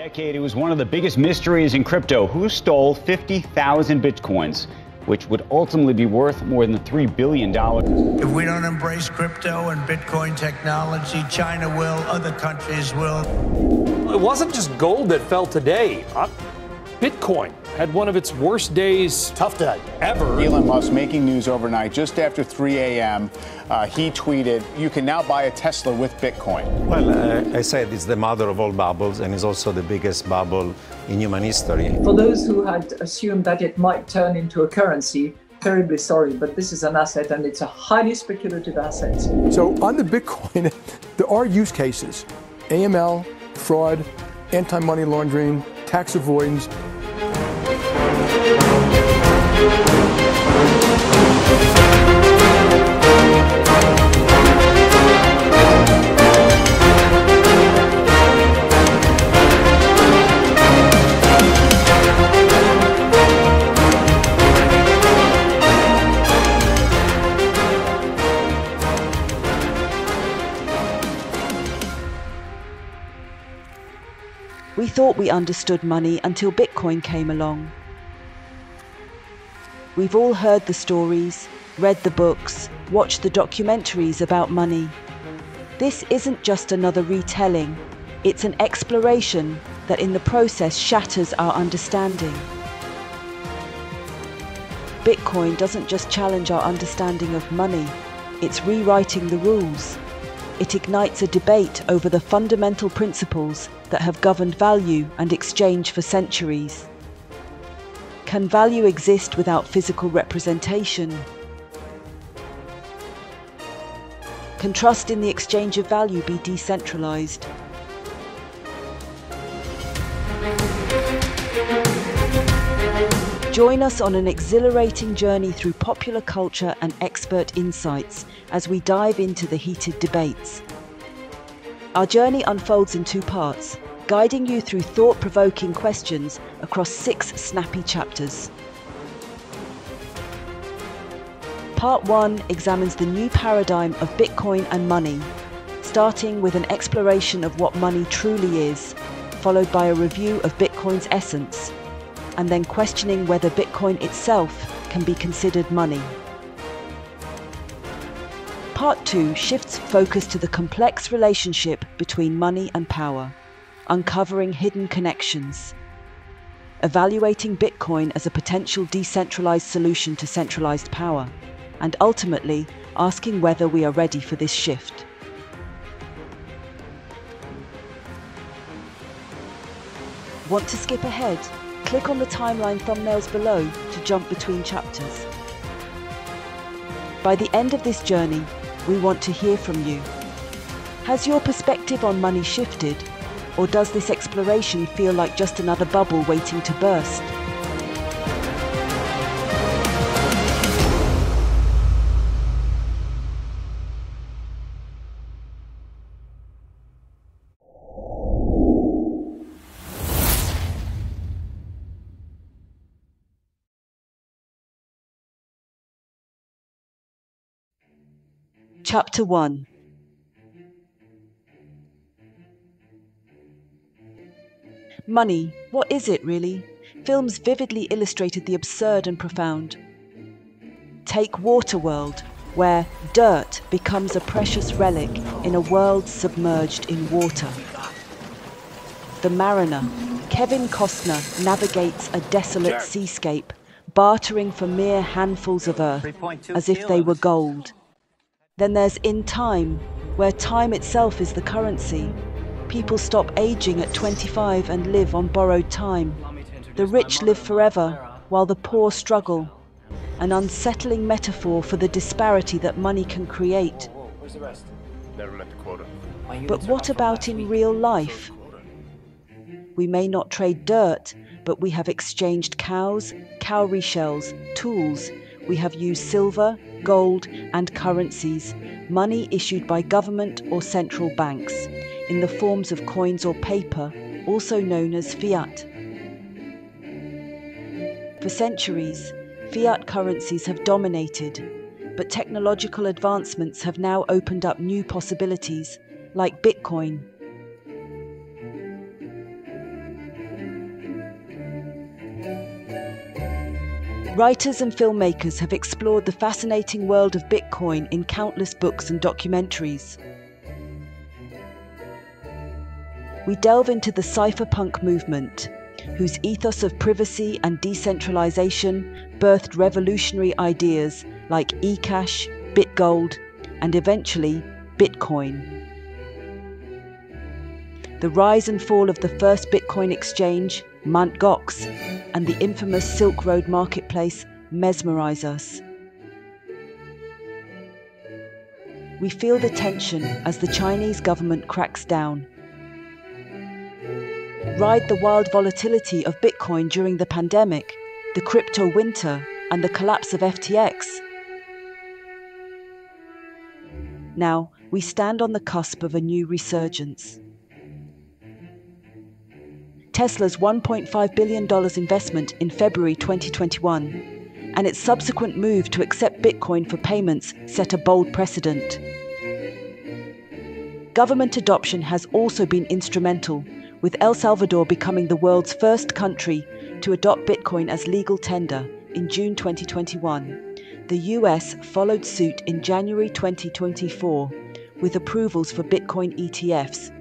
decade, it was one of the biggest mysteries in crypto. Who stole 50,000 bitcoins, which would ultimately be worth more than $3 billion? If we don't embrace crypto and Bitcoin technology, China will, other countries will. It wasn't just gold that fell today. Bitcoin had one of its worst days, tough day, ever. Elon Musk making news overnight just after 3 a.m. He tweeted, "You can now buy a Tesla with Bitcoin." Well, I said it's the mother of all bubbles and is also the biggest bubble in human history. For those who had assumed that it might turn into a currency, terribly sorry, but this is an asset and it's a highly speculative asset. So on the Bitcoin, there are use cases: AML, fraud, anti-money laundering, tax avoidance. We thought we understood money until Bitcoin came along. We've all heard the stories, read the books, watched the documentaries about money. This isn't just another retelling, it's an exploration that in the process shatters our understanding. Bitcoin doesn't just challenge our understanding of money, it's rewriting the rules. It ignites a debate over the fundamental principles that have governed value and exchange for centuries. Can value exist without physical representation? Can trust in the exchange of value be decentralized? Join us on an exhilarating journey through popular culture and expert insights as we dive into the heated debates. Our journey unfolds in two parts, guiding you through thought-provoking questions across 6 snappy chapters. Part 1 examines the new paradigm of Bitcoin and money, starting with an exploration of what money truly is, followed by a review of Bitcoin's essence, and then questioning whether Bitcoin itself can be considered money. Part 2 shifts focus to the complex relationship between money and power, uncovering hidden connections, evaluating Bitcoin as a potential decentralized solution to centralized power, and ultimately asking whether we are ready for this shift. Want to skip ahead? Click on the timeline thumbnails below to jump between chapters. By the end of this journey, we want to hear from you. Has your perspective on money shifted, or does this exploration feel like just another bubble waiting to burst? Chapter 1. Money, what is it really? Films vividly illustrated the absurd and profound. Take Waterworld, where dirt becomes a precious relic in a world submerged in water. The Mariner, Kevin Costner navigates a desolate seascape, bartering for mere handfuls of earth, as if they were gold. Then there's In Time, where time itself is the currency. People stop aging at 25 and live on borrowed time. The rich live forever, while the poor struggle. An unsettling metaphor for the disparity that money can create. But what about in real life? We may not trade dirt, but we have exchanged cows, cowrie shells, tools. We have used silver, gold, and currencies, money issued by government or central banks, in the forms of coins or paper, also known as fiat. For centuries, fiat currencies have dominated, but technological advancements have now opened up new possibilities, like Bitcoin. Writers and filmmakers have explored the fascinating world of Bitcoin in countless books and documentaries. We delve into the cypherpunk movement, whose ethos of privacy and decentralization birthed revolutionary ideas like eCash, BitGold, and eventually Bitcoin. The rise and fall of the first Bitcoin exchange, Mt. Gox, and the infamous Silk Road marketplace mesmerize us. We feel the tension as the Chinese government cracks down. Ride the wild volatility of Bitcoin during the pandemic, the crypto winter, and the collapse of FTX. Now, we stand on the cusp of a new resurgence. Tesla's $1.5 billion investment in February 2021 and its subsequent move to accept Bitcoin for payments set a bold precedent. Government adoption has also been instrumental, with El Salvador becoming the world's first country to adopt Bitcoin as legal tender in June 2021. The US followed suit in January 2024 with approvals for Bitcoin ETFs,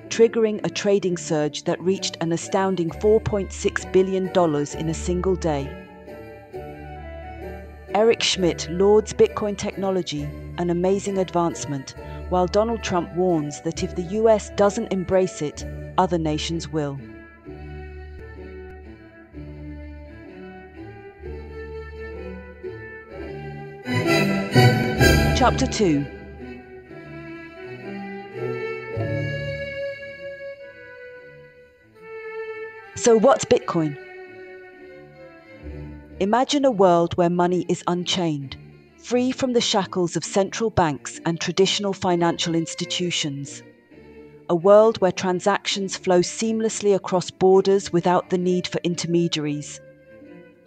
triggering a trading surge that reached an astounding $4.6 billion in a single day. Eric Schmidt lauds Bitcoin technology, an amazing advancement, while Donald Trump warns that if the US doesn't embrace it, other nations will. Chapter 2. So what's Bitcoin? Imagine a world where money is unchained, free from the shackles of central banks and traditional financial institutions. A world where transactions flow seamlessly across borders without the need for intermediaries.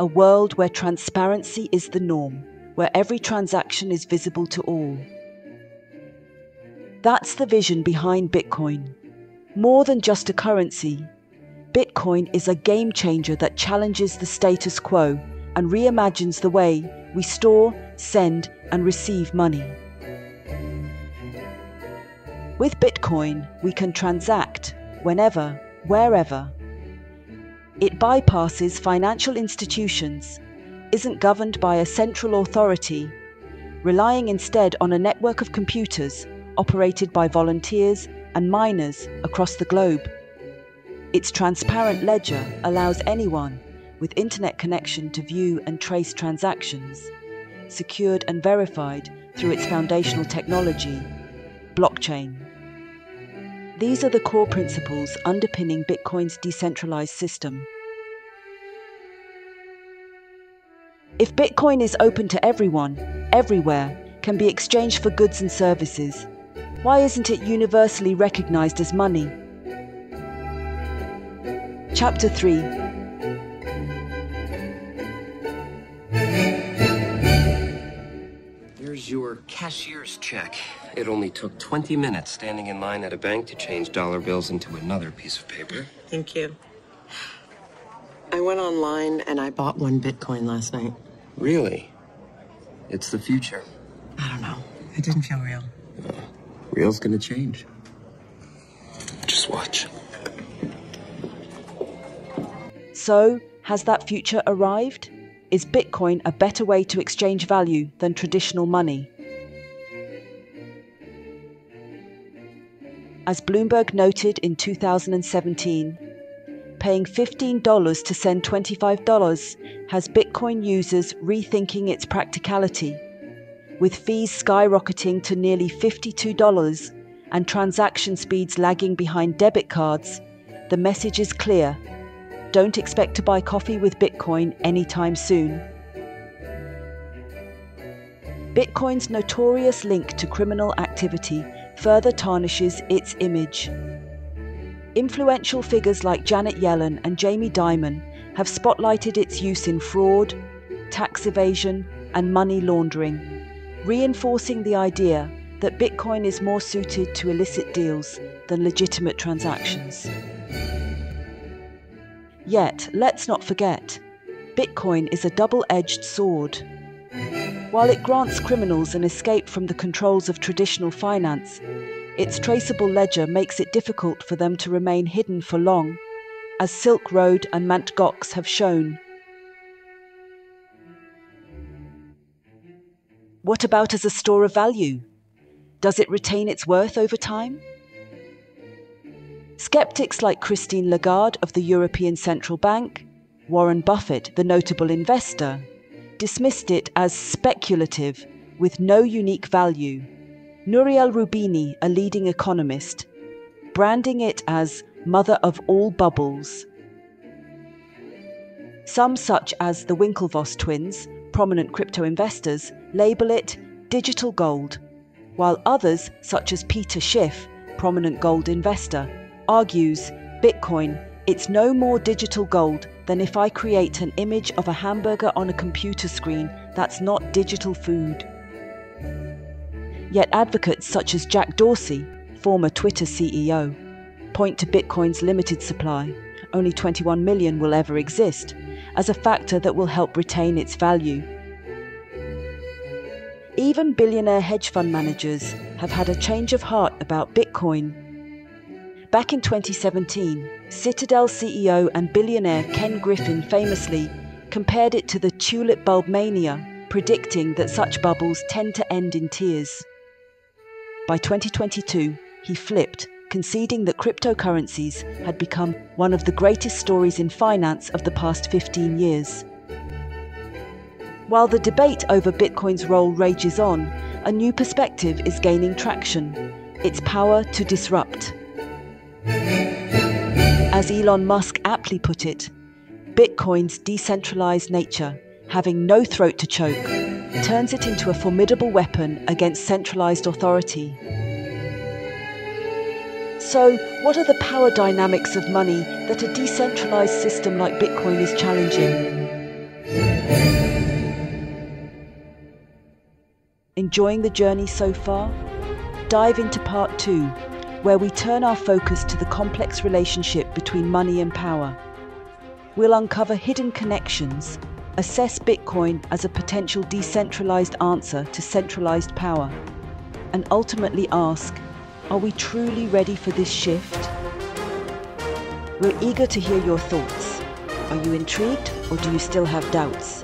A world where transparency is the norm, where every transaction is visible to all. That's the vision behind Bitcoin. More than just a currency, Bitcoin is a game changer that challenges the status quo and reimagines the way we store, send, and receive money. With Bitcoin, we can transact whenever, wherever. It bypasses financial institutions, isn't governed by a central authority, relying instead on a network of computers operated by volunteers and miners across the globe. Its transparent ledger allows anyone with internet connection to view and trace transactions, secured and verified through its foundational technology, blockchain. These are the core principles underpinning Bitcoin's decentralized system. If Bitcoin is open to everyone, everywhere, can be exchanged for goods and services, why isn't it universally recognized as money? Chapter 3. Here's your cashier's check. It only took 20 minutes standing in line at a bank to change dollar bills into another piece of paper. Thank you. I went online and I bought 1 Bitcoin last night. Really? It's the future. I don't know. It didn't feel real. Real's gonna change. Just watch. So, has that future arrived? Is Bitcoin a better way to exchange value than traditional money? As Bloomberg noted in 2017, paying $15 to send $25 has Bitcoin users rethinking its practicality. With fees skyrocketing to nearly $52 and transaction speeds lagging behind debit cards, the message is clear. Don't expect to buy coffee with Bitcoin anytime soon. Bitcoin's notorious link to criminal activity further tarnishes its image. Influential figures like Janet Yellen and Jamie Dimon have spotlighted its use in fraud, tax evasion, and money laundering, reinforcing the idea that Bitcoin is more suited to illicit deals than legitimate transactions. Yet, let's not forget, Bitcoin is a double-edged sword. While it grants criminals an escape from the controls of traditional finance, its traceable ledger makes it difficult for them to remain hidden for long, as Silk Road and Mt. Gox have shown. What about as a store of value? Does it retain its worth over time? Skeptics like Christine Lagarde of the European Central Bank, Warren Buffett, the notable investor, dismissed it as speculative with no unique value. Nouriel Roubini, a leading economist, branding it as mother of all bubbles. Some, such as the Winklevoss twins, prominent crypto investors, label it digital gold, while others, such as Peter Schiff, prominent gold investor, argues, Bitcoin, it's no more digital gold than if I create an image of a hamburger on a computer screen that's not digital food. Yet advocates such as Jack Dorsey, former Twitter CEO, point to Bitcoin's limited supply, only 21 million will ever exist, as a factor that will help retain its value. Even billionaire hedge fund managers have had a change of heart about Bitcoin. Back in 2017, Citadel CEO and billionaire Ken Griffin famously compared it to the tulip bulb mania, predicting that such bubbles tend to end in tears. By 2022, he flipped, conceding that cryptocurrencies had become one of the greatest stories in finance of the past 15 years. While the debate over Bitcoin's role rages on, a new perspective is gaining traction: its power to disrupt. As Elon Musk aptly put it, Bitcoin's decentralized nature, having no throat to choke, turns it into a formidable weapon against centralized authority. So, what are the power dynamics of money that a decentralized system like Bitcoin is challenging? Enjoying the journey so far? Dive into part 2, where we turn our focus to the complex relationship between money and power. We'll uncover hidden connections, assess Bitcoin as a potential decentralized answer to centralized power, and ultimately ask, are we truly ready for this shift? We're eager to hear your thoughts. Are you intrigued, or do you still have doubts?